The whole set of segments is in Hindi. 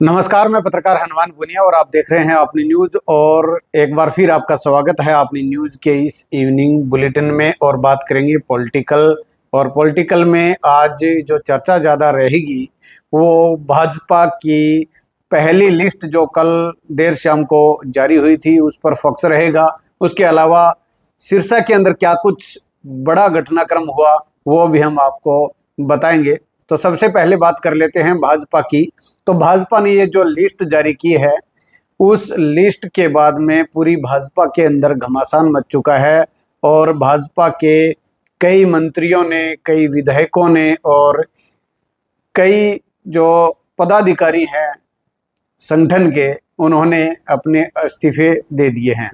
नमस्कार, मैं पत्रकार हनुमान पुनिया और आप देख रहे हैं अपनी न्यूज। और एक बार फिर आपका स्वागत है अपनी न्यूज के इस इवनिंग बुलेटिन में। और बात करेंगे पॉलिटिकल में आज जो चर्चा ज़्यादा रहेगी वो भाजपा की पहली लिस्ट जो कल देर शाम को जारी हुई थी उस पर फोकस रहेगा। उसके अलावा सिरसा के अंदर क्या कुछ बड़ा घटनाक्रम हुआ वो भी हम आपको बताएंगे। तो सबसे पहले बात कर लेते हैं भाजपा की। तो भाजपा ने ये जो लिस्ट जारी की है उस लिस्ट के बाद में पूरी भाजपा के अंदर घमासान मच चुका है और भाजपा के कई मंत्रियों ने, कई विधायकों ने और कई जो पदाधिकारी हैं संगठन के, उन्होंने अपने इस्तीफे दे दिए हैं।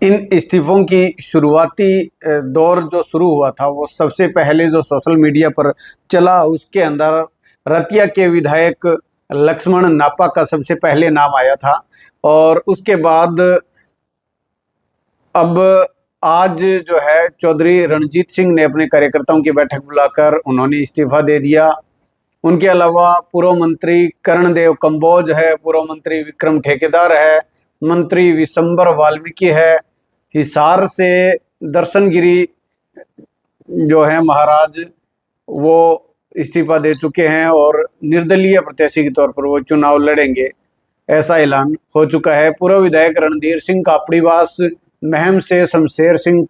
इन इस्तीफों की शुरुआती दौर जो शुरू हुआ था वो सबसे पहले जो सोशल मीडिया पर चला उसके अंदर रतिया के विधायक लक्ष्मण नापा का सबसे पहले नाम आया था। और उसके बाद अब आज जो है चौधरी रणजीत सिंह ने अपने कार्यकर्ताओं की बैठक बुलाकर उन्होंने इस्तीफा दे दिया। उनके अलावा पूर्व मंत्री कर्णदेव कंबोज है, पूर्व मंत्री विक्रम ठेकेदार है, मंत्री विशंबर वाल्मीकि है, हिसार से दर्शन गिरी जो है महाराज वो इस्तीफा दे चुके हैं और निर्दलीय प्रत्याशी के तौर पर वो चुनाव लड़ेंगे, ऐसा ऐलान हो चुका है। पूर्व विधायक रणधीर सिंह कापड़ीवास, महम से शमशेर सिंह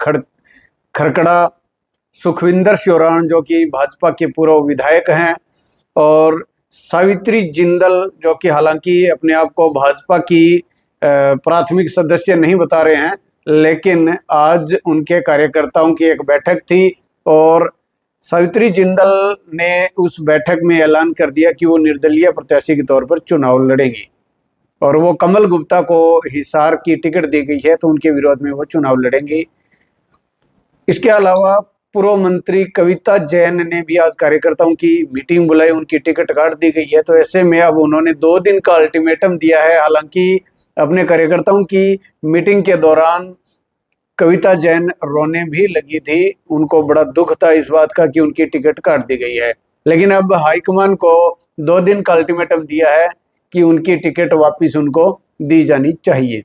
खरकड़ा, सुखविंदर श्योराण जो कि भाजपा के पूर्व विधायक हैं, और सावित्री जिंदल जो कि हालांकि अपने आप को भाजपा की प्राथमिक सदस्य नहीं बता रहे हैं, लेकिन आज उनके कार्यकर्ताओं की एक बैठक थी और सावित्री जिंदल ने उस बैठक में ऐलान कर दिया कि वो निर्दलीय प्रत्याशी के तौर पर चुनाव लड़ेंगी और वो कमल गुप्ता को हिसार की टिकट दी गई है तो उनके विरोध में वो चुनाव लड़ेंगी। इसके अलावा पूर्व मंत्री कविता जैन ने भी आज कार्यकर्ताओं की मीटिंग बुलाई, उनकी टिकट काट दी गई है। तो ऐसे में अब उन्होंने 2 दिन का अल्टीमेटम दिया है। हालांकि अपने कार्यकर्ताओं की मीटिंग के दौरान कविता जैन रोने भी लगी थी, उनको बड़ा दुख था इस बात का कि उनकी टिकट काट दी गई है। लेकिन अब हाईकमान को 2 दिन का अल्टीमेटम दिया है कि उनकी टिकट वापस उनको दी जानी चाहिए।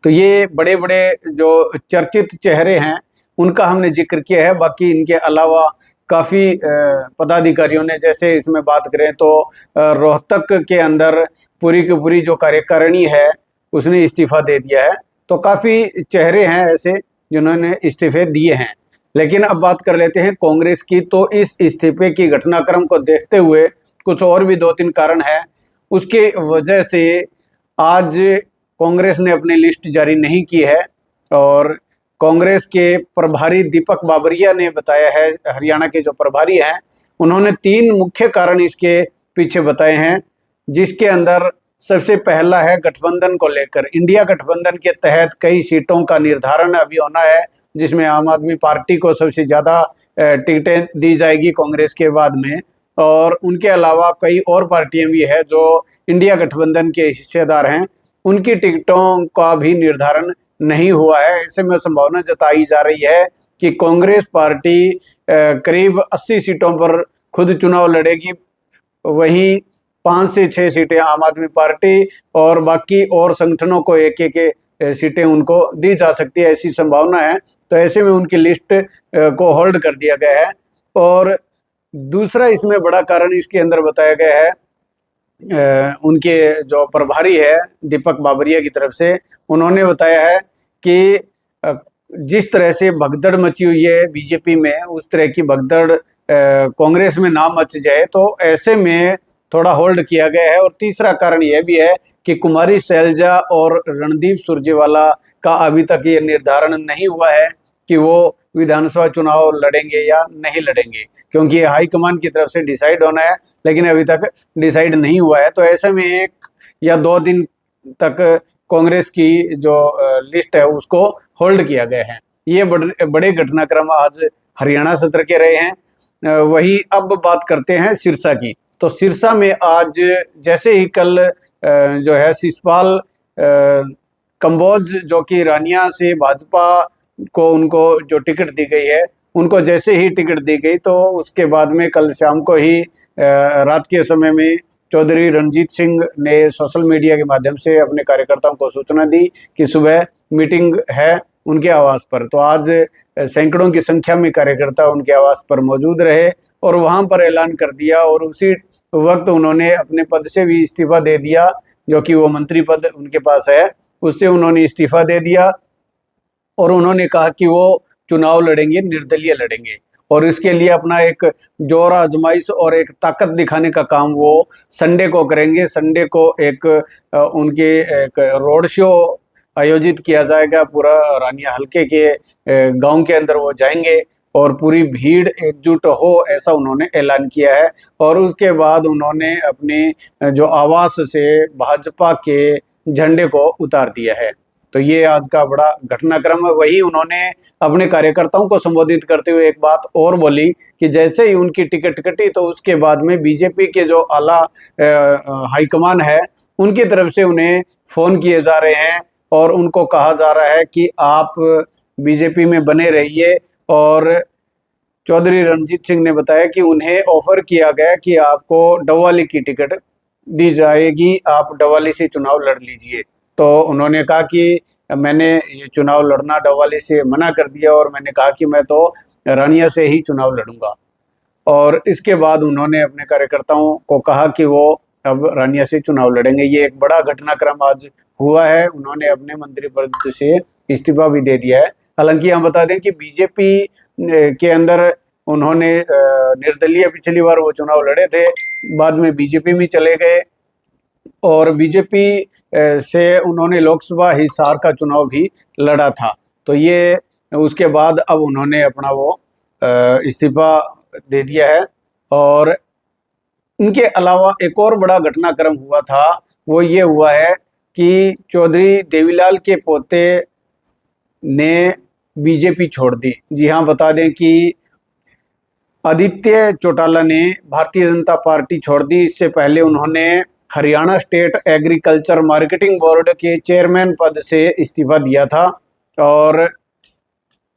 तो ये बड़े बड़े जो चर्चित चेहरे हैं उनका हमने जिक्र किया है। बाकी इनके अलावा काफ़ी पदाधिकारियों ने, जैसे इसमें बात करें तो रोहतक के अंदर पूरी की पूरी जो कार्यकारिणी है उसने इस्तीफा दे दिया है। तो काफ़ी चेहरे हैं ऐसे जिन्होंने इस्तीफे दिए हैं। लेकिन अब बात कर लेते हैं कांग्रेस की। तो इस इस्तीफे की घटनाक्रम को देखते हुए कुछ और भी 2-3 कारण हैं। उसके वजह से आज कांग्रेस ने अपनी लिस्ट जारी नहीं की है और कांग्रेस के प्रभारी दीपक बाबरिया ने बताया है, हरियाणा के जो प्रभारी हैं, उन्होंने 3 मुख्य कारण इसके पीछे बताए हैं, जिसके अंदर सबसे पहला है गठबंधन को लेकर। इंडिया गठबंधन के तहत कई सीटों का निर्धारण अभी होना है, जिसमें आम आदमी पार्टी को सबसे ज़्यादा टिकटें दी जाएगी कांग्रेस के बाद में, और उनके अलावा कई और पार्टियां भी है जो इंडिया गठबंधन के हिस्सेदार हैं, उनकी टिकटों का भी निर्धारण नहीं हुआ है। ऐसे में संभावना जताई जा रही है कि कांग्रेस पार्टी करीब 80 सीटों पर खुद चुनाव लड़ेगी, वहीं 5 से 6 सीटें आम आदमी पार्टी और बाकी और संगठनों को एक सीटें उनको दी जा सकती है, ऐसी संभावना है। तो ऐसे में उनकी लिस्ट को होल्ड कर दिया गया है। और दूसरा इसमें बड़ा कारण इसके अंदर बताया गया है, उनके जो प्रभारी है दीपक बाबरिया की तरफ से, उन्होंने बताया है कि जिस तरह से भगदड़ मची हुई है बीजेपी में, उस तरह की भगदड़ कांग्रेस में ना मच जाए, तो ऐसे में थोड़ा होल्ड किया गया है। और तीसरा कारण यह भी है कि कुमारी शैलजा और रणदीप सुरजेवाला का अभी तक ये निर्धारण नहीं हुआ है कि वो विधानसभा चुनाव लड़ेंगे या नहीं लड़ेंगे, क्योंकि ये हाईकमान की तरफ से डिसाइड होना है, लेकिन अभी तक डिसाइड नहीं हुआ है। तो ऐसे में 1 या 2 दिन तक कांग्रेस की जो लिस्ट है उसको होल्ड किया गया है। ये बड़े घटनाक्रम आज हरियाणा सत्र के रहे हैं। वही अब बात करते हैं सिरसा की। तो सिरसा में आज जैसे ही कल जो है शिषपाल कंबोज जो कि रानिया से भाजपा को उनको जो टिकट दी गई है, उनको जैसे ही टिकट दी गई तो उसके बाद में कल शाम को ही रात के समय में चौधरी रणजीत सिंह ने सोशल मीडिया के माध्यम से अपने कार्यकर्ताओं को सूचना दी कि सुबह मीटिंग है उनके आवास पर। तो आज सैकड़ों की संख्या में कार्यकर्ता उनके आवास पर मौजूद रहे और वहां पर ऐलान कर दिया, और उसी वक्त उन्होंने अपने पद से भी इस्तीफा दे दिया, जो कि वो मंत्री पद उनके पास है उससे उन्होंने इस्तीफा दे दिया। और उन्होंने कहा कि वो चुनाव लड़ेंगे, निर्दलीय लड़ेंगे, और इसके लिए अपना एक जोर आजमाइश और एक ताकत दिखाने का काम वो संडे को करेंगे। संडे को एक उनके एक रोड शो आयोजित किया जाएगा, पूरा रानिया हलके के गांव के अंदर वो जाएंगे और पूरी भीड़ एकजुट हो, ऐसा उन्होंने ऐलान किया है। और उसके बाद उन्होंने अपने जो आवास से भाजपा के झंडे को उतार दिया है। तो ये आज का बड़ा घटनाक्रम है। वही उन्होंने अपने कार्यकर्ताओं को संबोधित करते हुए एक बात और बोली कि जैसे ही उनकी टिकट कटी तो उसके बाद में बीजेपी के जो आला हाईकमान है उनकी तरफ से उन्हें फोन किए जा रहे हैं और उनको कहा जा रहा है कि आप बीजेपी में बने रहिए। और चौधरी रणजीत सिंह ने बताया कि उन्हें ऑफर किया गया कि आपको डबवाली की टिकट दी जाएगी, आप डबवाली से चुनाव लड़ लीजिए। तो उन्होंने कहा कि मैंने ये चुनाव लड़ना डबवाली से मना कर दिया और मैंने कहा कि मैं तो रानिया से ही चुनाव लड़ूंगा। और इसके बाद उन्होंने अपने कार्यकर्ताओं को कहा कि वो अब रानिया से चुनाव लड़ेंगे। ये एक बड़ा घटनाक्रम आज हुआ है। उन्होंने अपने मंत्री पद से इस्तीफा भी दे दिया है। हालांकि हम बता दें कि बीजेपी के अंदर उन्होंने निर्दलीय पिछली बार वो चुनाव लड़े थे, बाद में बीजेपी में चले गए और बीजेपी से उन्होंने लोकसभा हिसार का चुनाव भी लड़ा था। तो ये उसके बाद अब उन्होंने अपना वो इस्तीफा दे दिया है। और इनके अलावा एक और बड़ा घटनाक्रम हुआ था, वो ये हुआ है कि चौधरी देवीलाल के पोते ने बीजेपी छोड़ दी। जी हाँ, बता दें कि आदित्य चौटाला ने भारतीय जनता पार्टी छोड़ दी। इससे पहले उन्होंने Haryana state agriculture marketing board के चेयरमैन पद से इस्तीफा दिया था और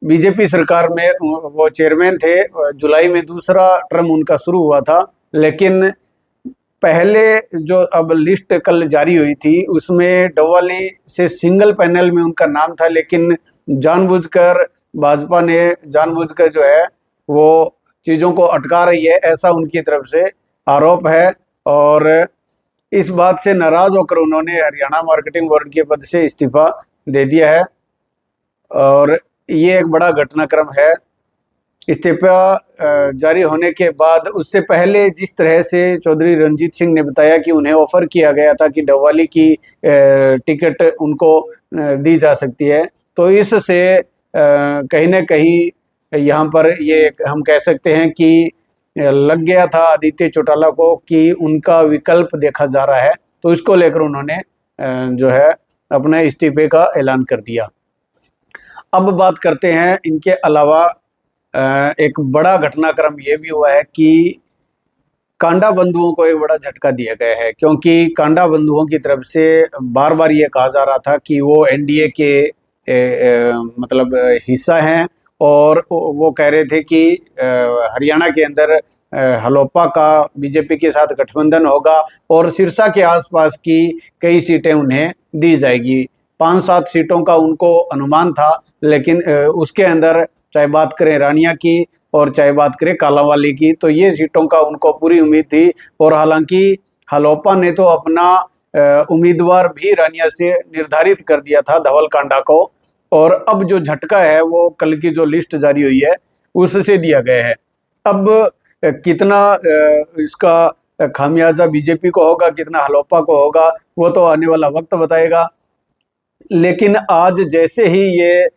बीजेपी सरकार में वो चेयरमैन थे। जुलाई में दूसरा टर्म उनका शुरू हुआ था, लेकिन पहले जो अब लिस्ट कल जारी हुई थी उसमें डबवाली से सिंगल पैनल में उनका नाम था, लेकिन जानबूझकर भाजपा ने जानबूझकर जो है वो चीज़ों को अटका रही है, ऐसा उनकी तरफ से आरोप है। और इस बात से नाराज होकर उन्होंने हरियाणा मार्केटिंग बोर्ड के पद से इस्तीफा दे दिया है और ये एक बड़ा घटनाक्रम है। इस्तीफा जारी होने के बाद उससे पहले जिस तरह से चौधरी रणजीत सिंह ने बताया कि उन्हें ऑफर किया गया था कि डबवाली की टिकट उनको दी जा सकती है, तो इससे कहीं ना कहीं यहाँ पर ये हम कह सकते हैं कि लग गया था आदित्य चौटाला को कि उनका विकल्प देखा जा रहा है। तो इसको लेकर उन्होंने जो है अपने इस्तीफे का ऐलान कर दिया। अब बात करते हैं इनके अलावा एक बड़ा घटनाक्रम ये भी हुआ है कि कांडा बंधुओं को एक बड़ा झटका दिया गया है, क्योंकि कांडा बंधुओं की तरफ से बार बार ये कहा जा रहा था कि वो एनडीए के मतलब हिस्सा हैं और वो कह रहे थे कि हरियाणा के अंदर हलोपा का बीजेपी के साथ गठबंधन होगा और सिरसा के आसपास की कई सीटें उन्हें दी जाएगी। 5-7 सीटों का उनको अनुमान था, लेकिन उसके अंदर चाहे बात करें रानिया की और चाहे बात करें कालांवाली की, तो ये सीटों का उनको पूरी उम्मीद थी। और हालांकि हलोपा ने तो अपना उम्मीदवार भी रानिया से निर्धारित कर दिया था, धवल कांडा को। और अब जो झटका है वो कल की जो लिस्ट जारी हुई है उससे दिया गया है। अब कितना इसका खामियाजा बीजेपी को होगा, कितना हलोपा को होगा, वो तो आने वाला वक्त बताएगा। लेकिन आज जैसे ही ये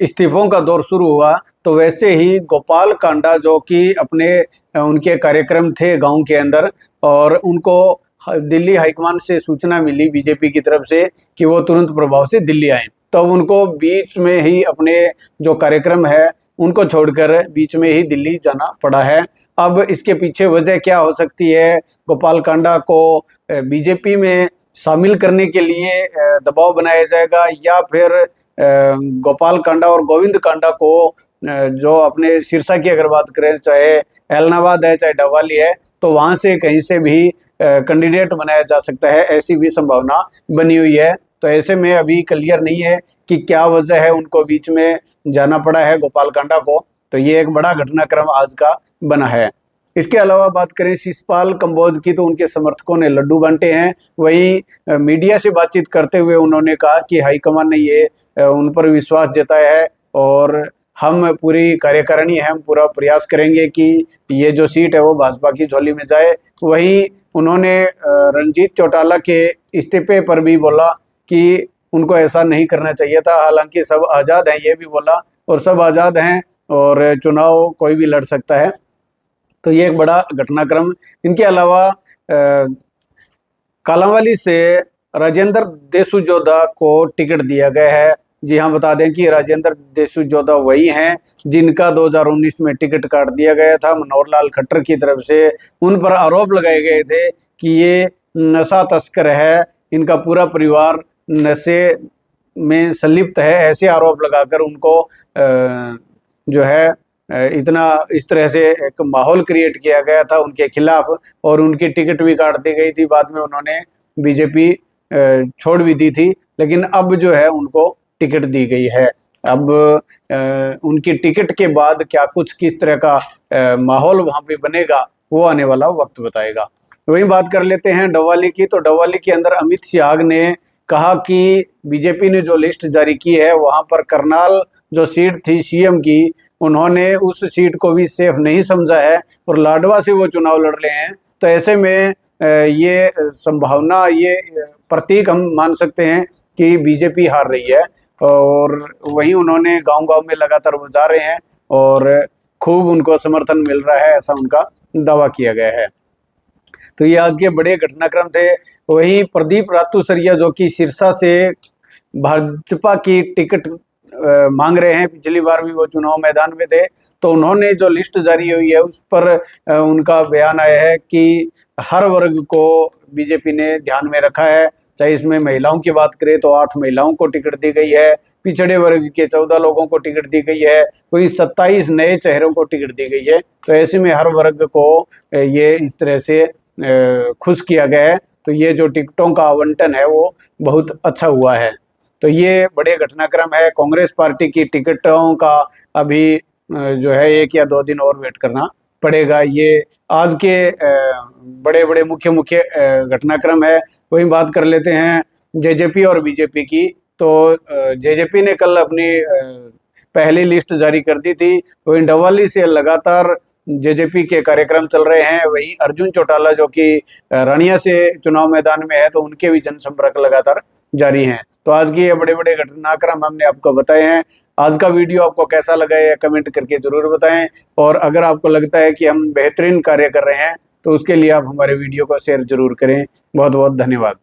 इस्तीफों का दौर शुरू हुआ तो वैसे ही गोपाल कांडा, जो कि अपने उनके कार्यक्रम थे गांव के अंदर, और उनको दिल्ली हाईकमान से सूचना मिली बीजेपी की तरफ से कि वो तुरंत प्रभाव से दिल्ली आए, तो उनको बीच में ही अपने जो कार्यक्रम है उनको छोड़कर बीच में ही दिल्ली जाना पड़ा है। अब इसके पीछे वजह क्या हो सकती है? गोपाल कांडा को बीजेपी में शामिल करने के लिए दबाव बनाया जाएगा, या फिर गोपाल कांडा और गोविंद कांडा को जो अपने सिरसा की अगर बात करें, चाहे एलनाबाद है चाहे डवाली है, तो वहां से कहीं से भी कैंडिडेट बनाया जा सकता है, ऐसी भी संभावना बनी हुई है। तो ऐसे में अभी क्लियर नहीं है कि क्या वजह है उनको बीच में जाना पड़ा है गोपाल कांडा को। तो ये एक बड़ा घटनाक्रम आज का बना है। इसके अलावा बात करें शिशपाल कंबोज की, तो उनके समर्थकों ने लड्डू बांटे हैं। वहीं मीडिया से बातचीत करते हुए उन्होंने कहा कि हाईकमान ने ये उन पर विश्वास जताया है और हम पूरी कार्यकारिणी है, हम पूरा प्रयास करेंगे कि ये जो सीट है वो भाजपा की झोली में जाए। वहीं उन्होंने रणजीत चौटाला के इस्तीफे पर भी बोला कि उनको ऐसा नहीं करना चाहिए था, हालांकि सब आज़ाद हैं, ये भी बोला, और सब आज़ाद हैं और चुनाव कोई भी लड़ सकता है। तो ये एक बड़ा घटनाक्रम। इनके अलावा कालांवाली से राजेंद्र देशुजोधा को टिकट दिया गया है। जी हाँ, बता दें कि राजेंद्र देशुजोधा वही हैं जिनका 2019 में टिकट काट दिया गया था मनोहर लाल खट्टर की तरफ से। उन पर आरोप लगाए गए थे कि ये नशा तस्कर है, इनका पूरा परिवार नशे में संलिप्त है, ऐसे आरोप लगाकर उनको जो है इतना इस तरह से एक माहौल क्रिएट किया गया था उनके खिलाफ, और उनकी टिकट भी काट दी गई थी। बाद में उन्होंने बीजेपी छोड़ भी दी थी, लेकिन अब जो है उनको टिकट दी गई है। अब उनकी टिकट के बाद क्या कुछ किस तरह का माहौल वहां पे बनेगा, वो आने वाला वक्त बताएगा। वहीं बात कर लेते हैं डवाली की। तो डवाली के अंदर अमित शाह ने कहा कि बीजेपी ने जो लिस्ट जारी की है वहां पर करनाल जो सीट थी सीएम की, उन्होंने उस सीट को भी सेफ नहीं समझा है और लाडवा से वो चुनाव लड़ रहे हैं। तो ऐसे में ये संभावना, ये प्रतीक हम मान सकते हैं कि बीजेपी हार रही है। और वहीं उन्होंने गांव-गांव में लगातार वो जा रहे हैं और खूब उनको समर्थन मिल रहा है, ऐसा उनका दावा किया गया है। तो ये आज के बड़े घटनाक्रम थे। वहीं प्रदीप रातूसरिया जो कि सिरसा से भाजपा की टिकट मांग रहे हैं, पिछली बार भी वो चुनाव मैदान में थे, तो उन्होंने जो लिस्ट जारी हुई है उस पर उनका बयान आया है कि हर वर्ग को बीजेपी ने ध्यान में रखा है। चाहे इसमें महिलाओं की बात करें तो 8 महिलाओं को टिकट दी गई है, पिछड़े वर्ग के 14 लोगों को टिकट दी गई है, वहीं 27 नए चेहरों को टिकट दी गई है। तो ऐसे में हर वर्ग को ये इस तरह से खुश किया गया है। तो ये जो टिकटों का आवंटन है वो बहुत अच्छा हुआ है। तो ये बड़े घटनाक्रम है। कांग्रेस पार्टी की टिकटों का अभी जो है 1 या 2 दिन और वेट करना पड़ेगा। ये आज के बड़े बड़े मुख्य घटनाक्रम है। वही बात कर लेते हैं जेजेपी और बीजेपी की। तो जेजेपी ने कल अपनी पहली लिस्ट जारी कर दी थी। वहीं डवाली से लगातार जेजेपी के कार्यक्रम चल रहे हैं। वहीं अर्जुन चौटाला जो कि रानिया से चुनाव मैदान में है, तो उनके भी जनसंपर्क लगातार जारी हैं। तो आज की ये बड़े बड़े घटनाक्रम हमने आपको बताए हैं। आज का वीडियो आपको कैसा लगा है कमेंट करके जरूर बताएं, और अगर आपको लगता है कि हम बेहतरीन कार्य कर रहे हैं तो उसके लिए आप हमारे वीडियो को शेयर जरूर करें। बहुत बहुत धन्यवाद।